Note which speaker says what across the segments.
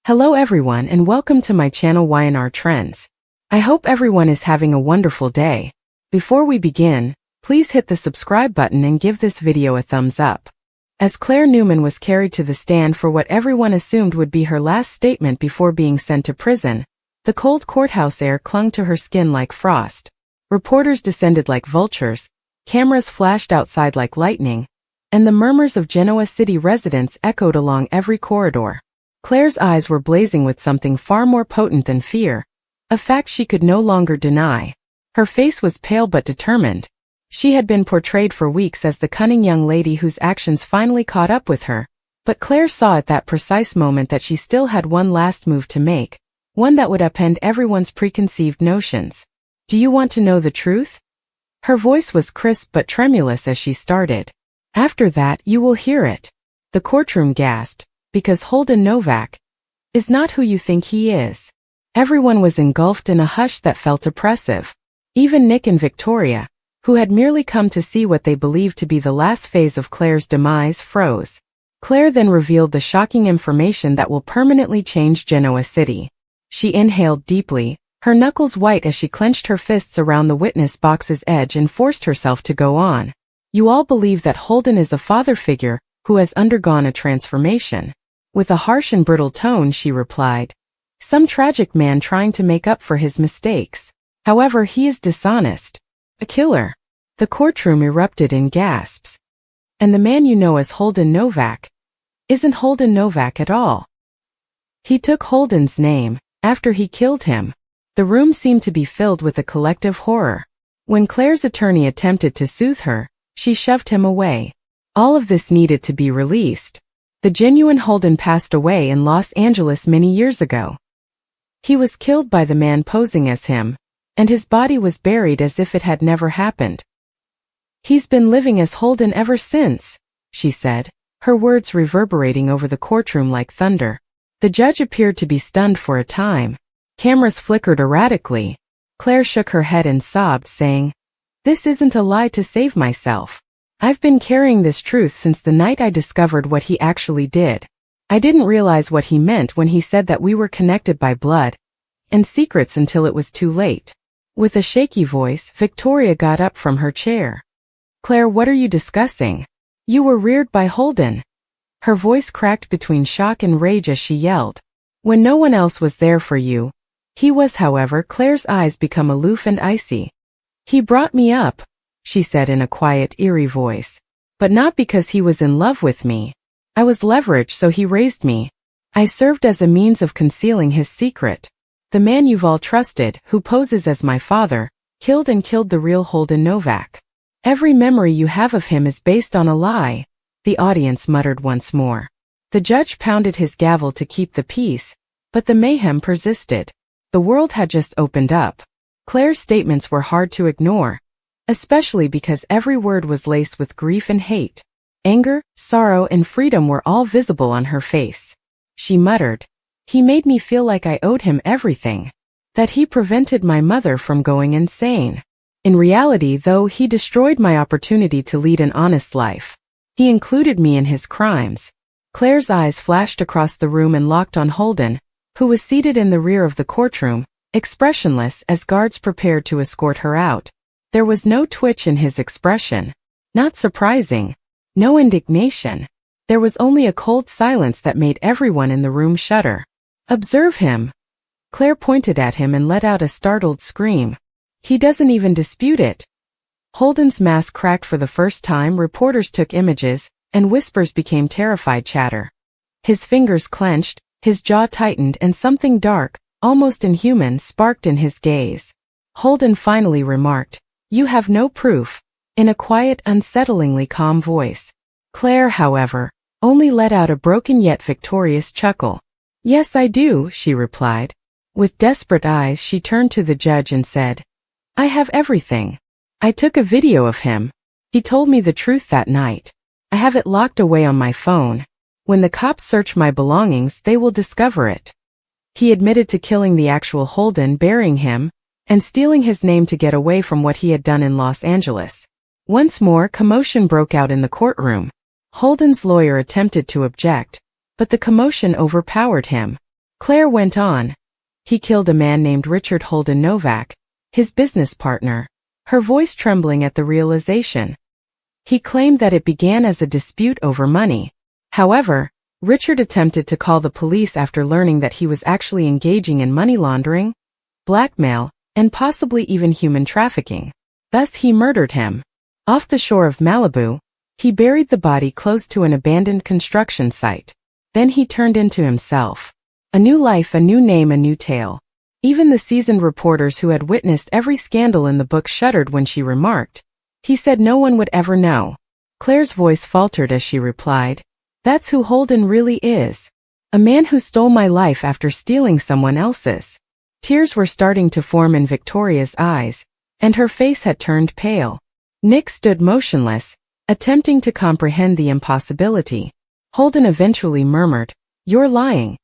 Speaker 1: Hello everyone and welcome to my channel Y&R Trends. I hope everyone is having a wonderful day. Before we begin, please hit the subscribe button and give this video a thumbs up. As Claire Newman was carried to the stand for what everyone assumed would be her last statement before being sent to prison, the cold courthouse air clung to her skin like frost. Reporters descended like vultures, cameras flashed outside like lightning, and the murmurs of Genoa city residents echoed along every corridor. Claire's eyes were blazing with something far more potent than fear, a fact she could no longer deny. Her face was pale but determined. She had been portrayed for weeks as the cunning young lady whose actions finally caught up with her, but Claire saw at that precise moment that she still had one last move to make, one that would upend everyone's preconceived notions. "Do you want to know the truth?" Her voice was crisp but tremulous as she started. "After that, you will hear it." The courtroom gasped, because Holden Novak is not who you think he is. Everyone was engulfed in a hush that felt oppressive. Even Nick and Victoria, who had merely come to see what they believed to be the last phase of Claire's demise, froze. Claire then revealed the shocking information that will permanently change Genoa City. She inhaled deeply, her knuckles white as she clenched her fists around the witness box's edge and forced herself to go on. "You all believe that Holden is a father figure who has undergone a transformation." With a harsh and brittle tone she replied, "Some tragic man trying to make up for his mistakes. However, he is dishonest. A killer." The courtroom erupted in gasps. "And the man you know as Holden Novak isn't Holden Novak at all. He took Holden's name after he killed him." The room seemed to be filled with a collective horror. When Claire's attorney attempted to soothe her, she shoved him away. All of this needed to be released. The genuine Holden passed away in Los Angeles many years ago. He was killed by the man posing as him, and his body was buried as if it had never happened. "He's been living as Holden ever since," she said, her words reverberating over the courtroom like thunder. The judge appeared to be stunned for a time. Cameras flickered erratically. Claire shook her head and sobbed, saying, "This isn't a lie to save myself. I've been carrying this truth since the night I discovered what he actually did. I didn't realize what he meant when he said that we were connected by blood and secrets until it was too late." With a shaky voice, Victoria got up from her chair. "Claire, what are you discussing? You were reared by Holden." Her voice cracked between shock and rage as she yelled, "When no one else was there for you, he was." However, Claire's eyes became aloof and icy. "He brought me up," she said in a quiet, eerie voice, "but not because he was in love with me. I was leveraged, so he raised me. I served as a means of concealing his secret. The man you've all trusted, who poses as my father, killed the real Holden Novak. Every memory you have of him is based on a lie," the audience muttered once more. The judge pounded his gavel to keep the peace, but the mayhem persisted. The world had just opened up. Claire's statements were hard to ignore, especially because every word was laced with grief and hate. Anger, sorrow, and freedom were all visible on her face. She muttered, "He made me feel like I owed him everything. That he prevented my mother from going insane. In reality, though, he destroyed my opportunity to lead an honest life. He included me in his crimes." Claire's eyes flashed across the room and locked on Holden, who was seated in the rear of the courtroom, expressionless as guards prepared to escort her out. There was no twitch in his expression. Not surprising. No indignation. There was only a cold silence that made everyone in the room shudder. "Observe him." Claire pointed at him and let out a startled scream. "He doesn't even dispute it." Holden's mask cracked for the first time. Reporters took images, and whispers became terrified chatter. His fingers clenched, his jaw tightened, and something dark, almost inhuman, sparked in his gaze. Holden finally remarked, "You have no proof," in a quiet, unsettlingly calm voice. Claire, however, only let out a broken yet victorious chuckle. "Yes, I do," she replied. With desperate eyes she turned to the judge and said, "I have everything. I took a video of him. He told me the truth that night. I have it locked away on my phone. When the cops search my belongings, they will discover it." He admitted to killing the actual Holden, burying him, and stealing his name to get away from what he had done in Los Angeles. Once more, commotion broke out in the courtroom. Holden's lawyer attempted to object, but the commotion overpowered him. Claire went on. He killed a man named Richard Holden Novak, his business partner, her voice trembling at the realization. He claimed that it began as a dispute over money. However, Richard attempted to call the police after learning that he was actually engaging in money laundering, blackmail, and possibly even human trafficking. Thus he murdered him. Off the shore of Malibu, he buried the body close to an abandoned construction site. Then he turned into himself. A new life, a new name, a new tale. Even the seasoned reporters who had witnessed every scandal in the book shuddered when she remarked, "He said no one would ever know." Claire's voice faltered as she replied, "That's who Holden really is. A man who stole my life after stealing someone else's." Tears were starting to form in Victoria's eyes, and her face had turned pale. Nick stood motionless, attempting to comprehend the impossibility. Holden eventually murmured, "You're lying,"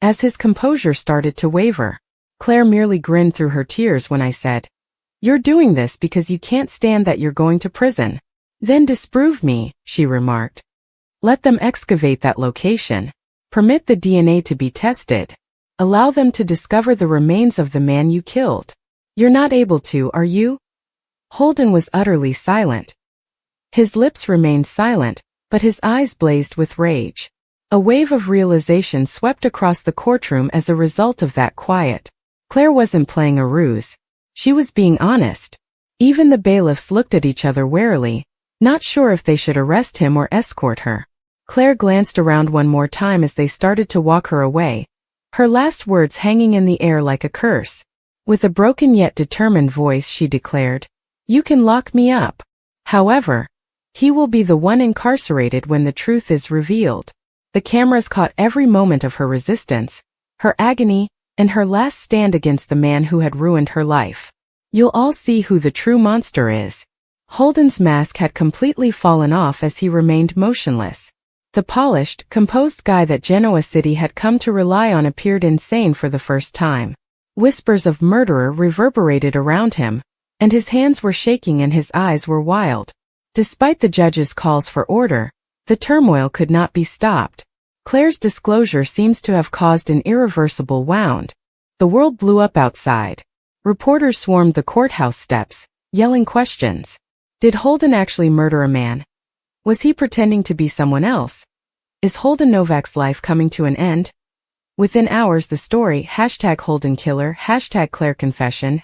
Speaker 1: as his composure started to waver. Claire merely grinned through her tears when I said, "You're doing this because you can't stand that you're going to prison." "Then disprove me," she remarked. "Let them excavate that location. Permit the DNA to be tested. Allow them to discover the remains of the man you killed. You're not able to, are you?" Holden was utterly silent. His lips remained silent, but his eyes blazed with rage. A wave of realization swept across the courtroom as a result of that quiet. Claire wasn't playing a ruse. She was being honest. Even the bailiffs looked at each other warily, not sure if they should arrest him or escort her. Claire glanced around one more time as they started to walk her away, her last words hanging in the air like a curse. With a broken yet determined voice she declared, "You can lock me up. However, he will be the one incarcerated when the truth is revealed." The cameras caught every moment of her resistance, her agony, and her last stand against the man who had ruined her life. "You'll all see who the true monster is." Holden's mask had completely fallen off as he remained motionless. The polished, composed guy that Genoa City had come to rely on appeared insane for the first time. Whispers of murderer reverberated around him, and his hands were shaking and his eyes were wild. Despite the judge's calls for order, the turmoil could not be stopped. Claire's disclosure seems to have caused an irreversible wound. The world blew up outside. Reporters swarmed the courthouse steps, yelling questions. Did Holden actually murder a man? Was he pretending to be someone else? Is Holden Novak's life coming to an end? Within hours the story #HoldenKiller, #ClaireConfession,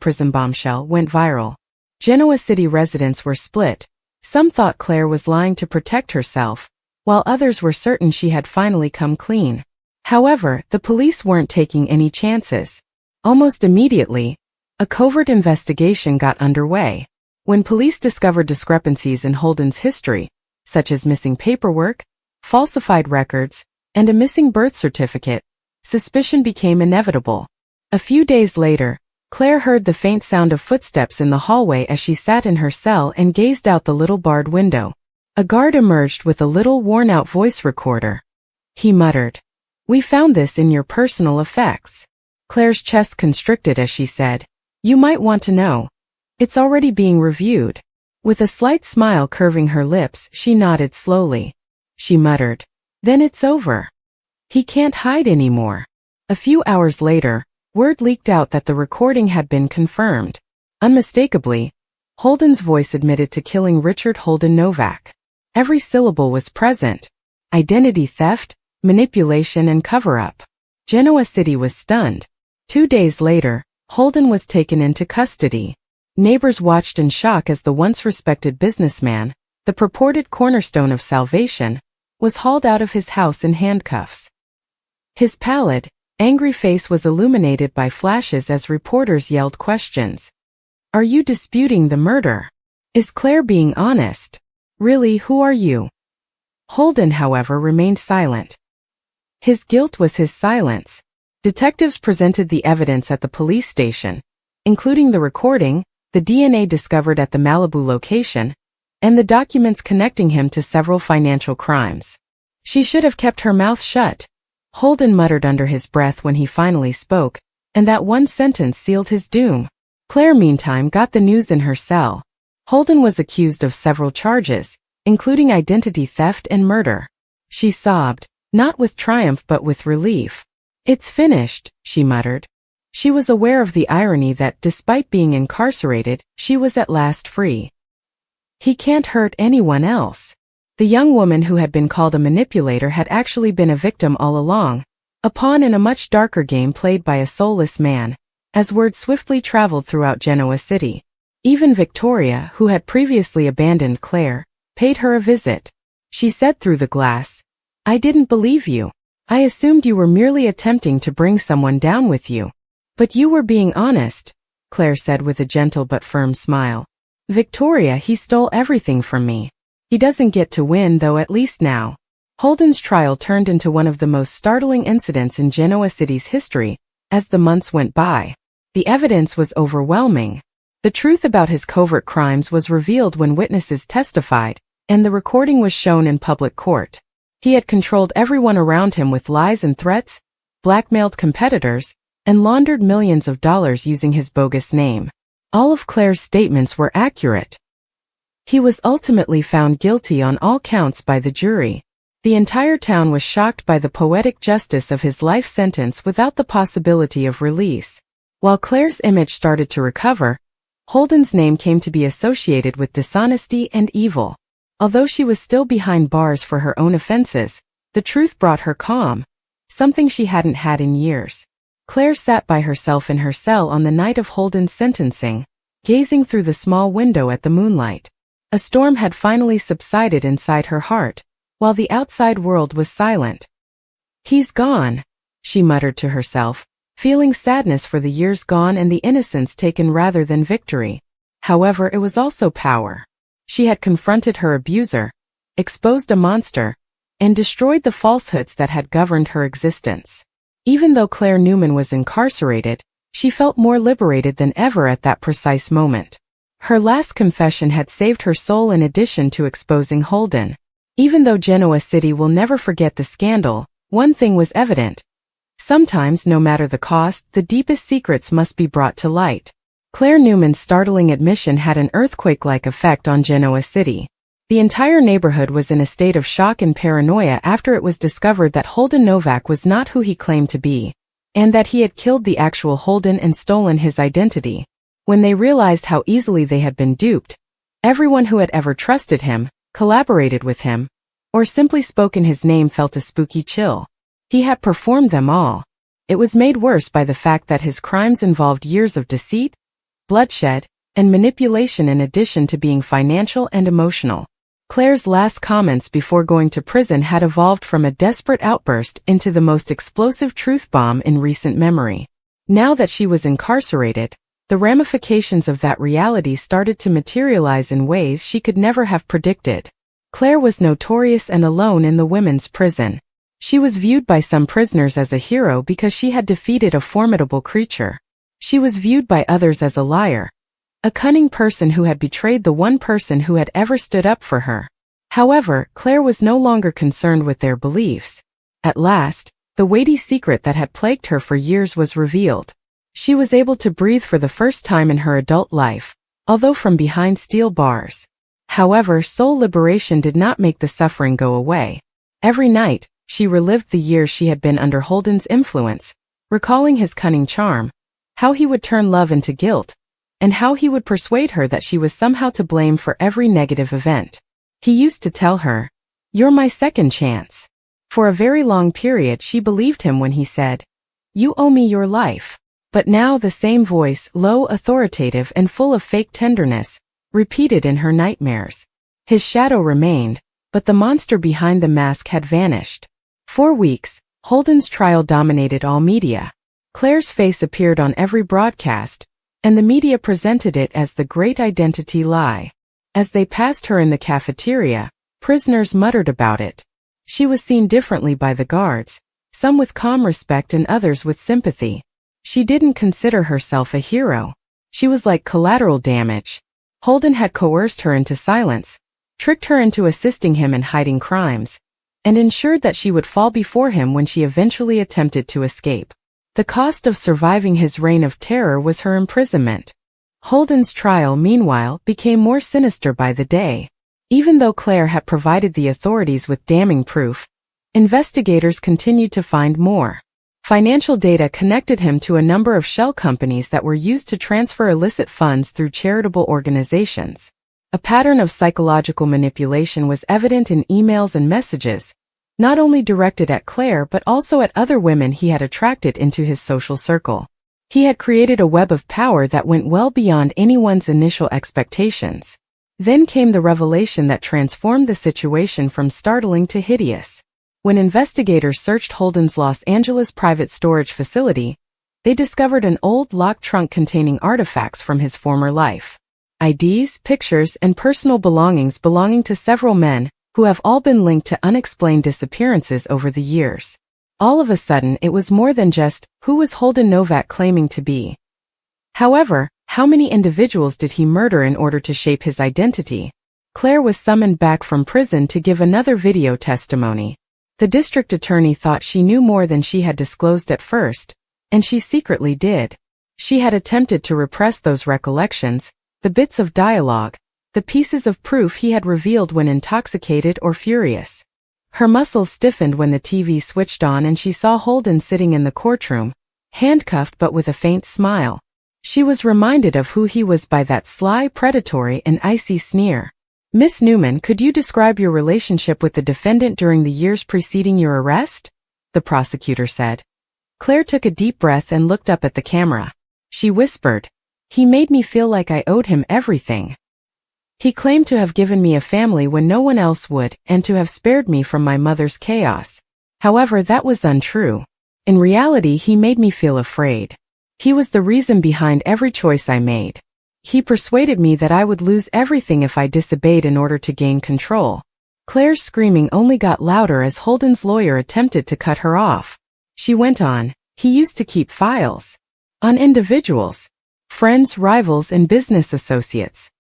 Speaker 1: #PrisonBombshell went viral. Genoa City residents were split. Some thought Claire was lying to protect herself, while others were certain she had finally come clean. However, the police weren't taking any chances. Almost immediately, a covert investigation got underway. When police discovered discrepancies in Holden's history, such as missing paperwork, falsified records, and a missing birth certificate, suspicion became inevitable. A few days later, Claire heard the faint sound of footsteps in the hallway as she sat in her cell and gazed out the little barred window. A guard emerged with a little worn-out voice recorder. He muttered, "We found this in your personal effects." Claire's chest constricted as she said, "You might want to know. It's already being reviewed." With a slight smile curving her lips, she nodded slowly. She muttered, "Then it's over. He can't hide anymore." A few hours later, word leaked out that the recording had been confirmed. Unmistakably, Holden's voice admitted to killing Richard Holden Novak. Every syllable was present. Identity theft, manipulation, and cover-up. Genoa City was stunned. 2 days later, Holden was taken into custody. Neighbors watched in shock as the once respected businessman, the purported cornerstone of salvation, was hauled out of his house in handcuffs. His pallid, angry face was illuminated by flashes as reporters yelled questions. "Are you disputing the murder? Is Claire being honest? Really, who are you?" Holden, however, remained silent. His guilt was his silence. Detectives presented the evidence at the police station, including the recording, the DNA discovered at the Malibu location, and the documents connecting him to several financial crimes. "She should have kept her mouth shut," Holden muttered under his breath when he finally spoke, and that one sentence sealed his doom. Claire, meantime, got the news in her cell. Holden was accused of several charges, including identity theft and murder. She sobbed, not with triumph but with relief. It's finished, she muttered. She was aware of the irony that, despite being incarcerated, she was at last free. He can't hurt anyone else. The young woman who had been called a manipulator had actually been a victim all along, a pawn in a much darker game played by a soulless man, as word swiftly traveled throughout Genoa City. Even Victoria, who had previously abandoned Claire, paid her a visit. She said through the glass, "I didn't believe you. I assumed you were merely attempting to bring someone down with you. But you were being honest," Claire said with a gentle but firm smile. "Victoria, he stole everything from me. He doesn't get to win though, at least now." Holden's trial turned into one of the most startling incidents in Genoa City's history. As the months went by, the evidence was overwhelming. The truth about his covert crimes was revealed when witnesses testified, and the recording was shown in public court. He had controlled everyone around him with lies and threats, blackmailed competitors, and laundered millions of dollars using his bogus name. All of Claire's statements were accurate. He was ultimately found guilty on all counts by the jury. The entire town was shocked by the poetic justice of his life sentence without the possibility of release. While Claire's image started to recover, Holden's name came to be associated with dishonesty and evil. Although she was still behind bars for her own offenses, the truth brought her calm, something she hadn't had in years. Claire sat by herself in her cell on the night of Holden's sentencing, gazing through the small window at the moonlight. A storm had finally subsided inside her heart, while the outside world was silent. "He's gone," she muttered to herself, feeling sadness for the years gone and the innocence taken rather than victory. However, it was also power. She had confronted her abuser, exposed a monster, and destroyed the falsehoods that had governed her existence. Even though Claire Newman was incarcerated, she felt more liberated than ever at that precise moment. Her last confession had saved her soul in addition to exposing Holden. Even though Genoa City will never forget the scandal, one thing was evident. Sometimes, no matter the cost, the deepest secrets must be brought to light. Claire Newman's startling admission had an earthquake-like effect on Genoa City. The entire neighborhood was in a state of shock and paranoia after it was discovered that Holden Novak was not who he claimed to be, and that he had killed the actual Holden and stolen his identity. When they realized how easily they had been duped, everyone who had ever trusted him, collaborated with him, or simply spoken his name felt a spooky chill. He had performed them all. It was made worse by the fact that his crimes involved years of deceit, bloodshed, and manipulation in addition to being financial and emotional. Claire's last comments before going to prison had evolved from a desperate outburst into the most explosive truth bomb in recent memory. Now that she was incarcerated, the ramifications of that reality started to materialize in ways she could never have predicted. Claire was notorious and alone in the women's prison. She was viewed by some prisoners as a hero because she had defeated a formidable creature. She was viewed by others as a liar, a cunning person who had betrayed the one person who had ever stood up for her. However, Claire was no longer concerned with their beliefs. At last, the weighty secret that had plagued her for years was revealed. She was able to breathe for the first time in her adult life, although from behind steel bars. However, soul liberation did not make the suffering go away. Every night, she relived the years she had been under Holden's influence, recalling his cunning charm, how he would turn love into guilt, and how he would persuade her that she was somehow to blame for every negative event. He used to tell her, "You're my second chance." For a very long period she believed him when he said, "You owe me your life." But now the same voice, low, authoritative, and full of fake tenderness, repeated in her nightmares. His shadow remained, but the monster behind the mask had vanished. For weeks, Holden's trial dominated all media. Claire's face appeared on every broadcast, and the media presented it as the great identity lie. As they passed her in the cafeteria, prisoners muttered about it. She was seen differently by the guards, some with calm respect and others with sympathy. She didn't consider herself a hero. She was like collateral damage. Holden had coerced her into silence, tricked her into assisting him in hiding crimes, and ensured that she would fall before him when she eventually attempted to escape. The cost of surviving his reign of terror was her imprisonment. Holden's trial, meanwhile, became more sinister by the day. Even though Claire had provided the authorities with damning proof, investigators continued to find more. Financial data connected him to a number of shell companies that were used to transfer illicit funds through charitable organizations. A pattern of psychological manipulation was evident in emails and messages, not only directed at Claire but also at other women he had attracted into his social circle. He had created a web of power that went well beyond anyone's initial expectations. Then came the revelation that transformed the situation from startling to hideous. When investigators searched Holden's Los Angeles private storage facility, they discovered an old locked trunk containing artifacts from his former life. IDs, pictures, and personal belongings belonging to several men, who have all been linked to unexplained disappearances over the years. All of a sudden it was more than just, who was Holden Novak claiming to be? However, how many individuals did he murder in order to shape his identity? Claire was summoned back from prison to give another video testimony. The district attorney thought she knew more than she had disclosed at first, and she secretly did. She had attempted to repress those recollections, the bits of dialogue, the pieces of proof he had revealed when intoxicated or furious. Her muscles stiffened when the TV switched on and she saw Holden sitting in the courtroom, handcuffed but with a faint smile. She was reminded of who he was by that sly, predatory, and icy sneer. "Miss Newman, could you describe your relationship with the defendant during the years preceding your arrest?" the prosecutor said. Claire took a deep breath and looked up at the camera. She whispered, "He made me feel like I owed him everything. He claimed to have given me a family when no one else would, and to have spared me from my mother's chaos. However, that was untrue. In reality, he made me feel afraid. He was the reason behind every choice I made. He persuaded me that I would lose everything if I disobeyed in order to gain control." Claire's screaming only got louder as Holden's lawyer attempted to cut her off. She went on, "He used to keep files on individuals, friends, rivals, and business associates.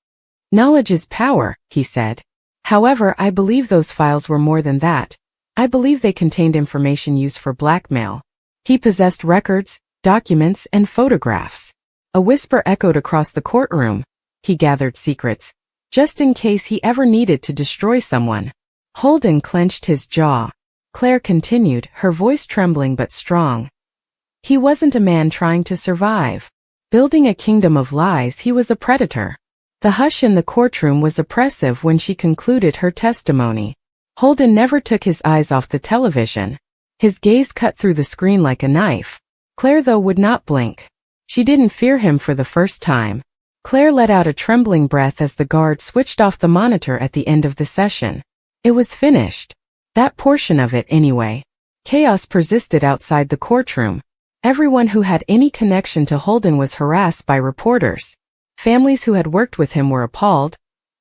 Speaker 1: Knowledge is power," he said. "However, I believe those files were more than that. I believe they contained information used for blackmail. He possessed records, documents, and photographs." A whisper echoed across the courtroom. He gathered secrets, just in case he ever needed to destroy someone. Holden clenched his jaw. Claire continued, her voice trembling but strong. "He wasn't a man trying to survive. Building a kingdom of lies, he was a predator." The hush in the courtroom was oppressive when she concluded her testimony. Holden never took his eyes off the television. His gaze cut through the screen like a knife. Claire, though, would not blink. She didn't fear him for the first time. Claire let out a trembling breath as the guard switched off the monitor at the end of the session. It was finished. That portion of it, anyway. Chaos persisted outside the courtroom. Everyone who had any connection to Holden was harassed by reporters. Families who had worked with him were appalled.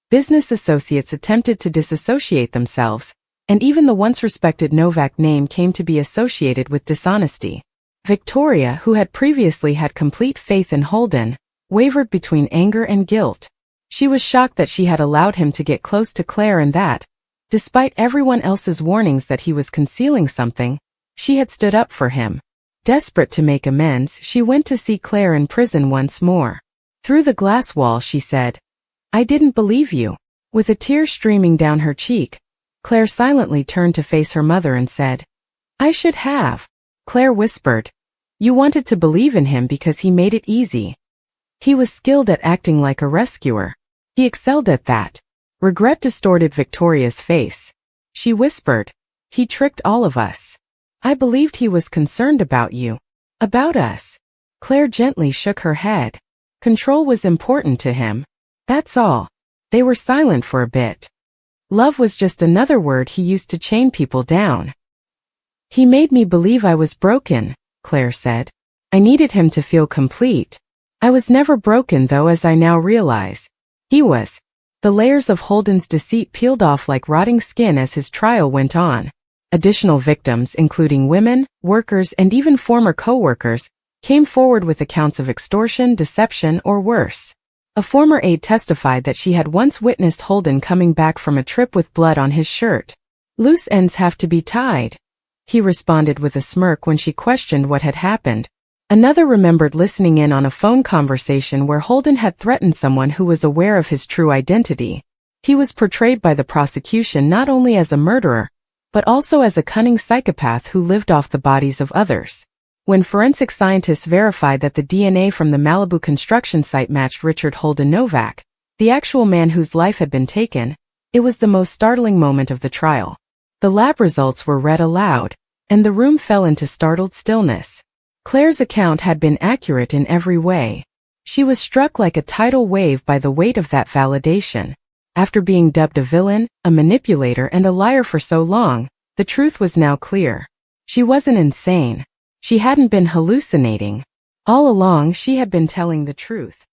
Speaker 1: Business associates attempted to disassociate themselves, and even the once respected Novak name came to be associated with dishonesty. Victoria, who had previously had complete faith in Holden, wavered between anger and guilt. She was shocked that she had allowed him to get close to Claire and that, despite everyone else's warnings that he was concealing something, she had stood up for him. Desperate to make amends, she went to see Claire in prison once more. Through the glass wall she said, "I didn't believe you." With a tear streaming down her cheek, Claire silently turned to face her mother and said, "I should have." Claire whispered, "You wanted to believe in him because he made it easy. He was skilled at acting like a rescuer. He excelled at that." Regret distorted Victoria's face. She whispered, "He tricked all of us. I believed he was concerned about you. About us." Claire gently shook her head. Control was important to him. That's all. They were silent for a bit. Love was just another word he used to chain people down. "He made me believe I was broken," Claire said. "I needed him to feel complete. I was never broken, though, as I now realize. He was." The layers of Holden's deceit peeled off like rotting skin as his trial went on. Additional victims, including women, workers, and even former co-workers, came forward with accounts of extortion, deception, or worse. A former aide testified that she had once witnessed Holden coming back from a trip with blood on his shirt. "Loose ends have to be tied," he responded with a smirk when she questioned what had happened. Another remembered listening in on a phone conversation where Holden had threatened someone who was aware of his true identity. He was portrayed by the prosecution not only as a murderer, but also as a cunning psychopath who lived off the bodies of others. When forensic scientists verified that the DNA from the Malibu construction site matched Richard Holden Novak, the actual man whose life had been taken, it was the most startling moment of the trial. The lab results were read aloud, and the room fell into startled stillness. Claire's account had been accurate in every way. She was struck like a tidal wave by the weight of that validation. After being dubbed a villain, a manipulator, and a liar for so long, the truth was now clear. She wasn't insane. She hadn't been hallucinating. All along, she had been telling the truth.